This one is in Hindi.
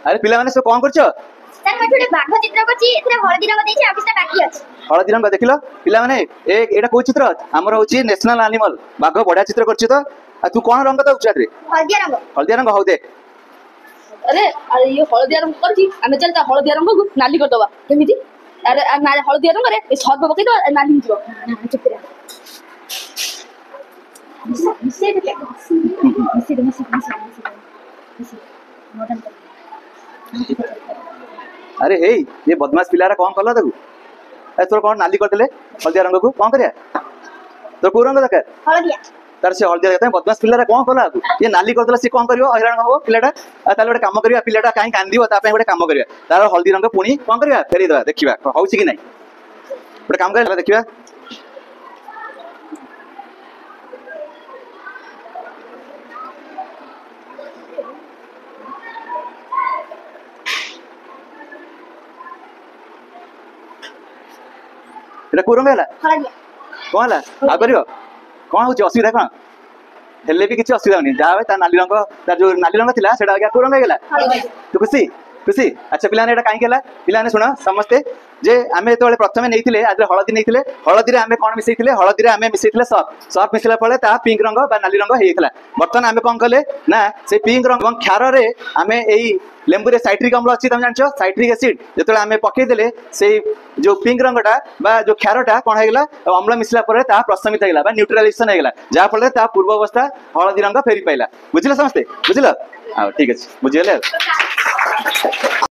अरे पिला माने सब कोन करछो सर मैं थोड़े बाघ चित्र करछि एथरे हळदी रंग देछि आ किछटा बाकी अछि हळदी रंग देखिलो पिला माने एटा को चित्र हमर होछि नेशनल एनिमल बाघ बढिया चित्र करछि तो तू कोन रंग दउ छात्रे हळदिया रंग हौ देख अरे अरे ये हळदिया रंग करछि आमे चलता हळदिया रंग को नाली कर दबा केमिति अरे हळदिया रंग रे ए सर्व पकई दो नाली हिजो चुप रे मिसे दे मॉडर्न अरे हे ये बदमाश पिलारा कौन कला देखू ए तोर कौन नाली करदेले हल्दिया रंग को कौन करिया तो को रंग दरकार हळदिया तार से हल्दिया देखता बदमाश पिलारा कौन कला ये नाली करदेला से कौन करियो हैरान हो पिलाटा ताले गोटे काम करिया पिलाटा काई कांदियो ता पे गोटे काम करिया तार हल्दी रंग पुणी कौन करिया फेरी दवा देखिबा होउछि कि नै गोटे काम करिया देखिबा एटा को रंग हैला हळदिया कौन हैला आ करियो कौन होछि असुविधा कौन हेले भी किसी असुविधा नहीं जहाँ ता नाली रंग तार जो नाली रंग थिला सेटा आगे को रंग हैला तू खुशी खुशी अच्छा पिलाने एटा काई केला पिलाने सुनो समस्ते जे आमे जेतबेले प्रथमे नेइथिले आज हळदी नेइथिले हळदी रे आमे कोन मिसैथिले हळदी रे आमे मिसैथिले सर्फ मिसला पळे ता पिंक रंग बा नाली रंग हेइथला बर्तन आमे कोन कले ना से पिंक रंग এবং क्षार रे आमे एई लेंबू रे साइट्रिक अम्ल अछि तुम जानछो साइट्रिक एसिड जेतबेले आमे पके देले से जो पिंक रंगटा बा जो क्षारटा कोन हेगला अम्ल मिसला परे ता प्रशमित हेगला बा न्यूट्रलाइजेशन हेगला जा फले ता पूर्व अवस्था हळदी रंग फेरी पाइला बुझिला समस्ते बुझिला हां ठीक अछि बुझिले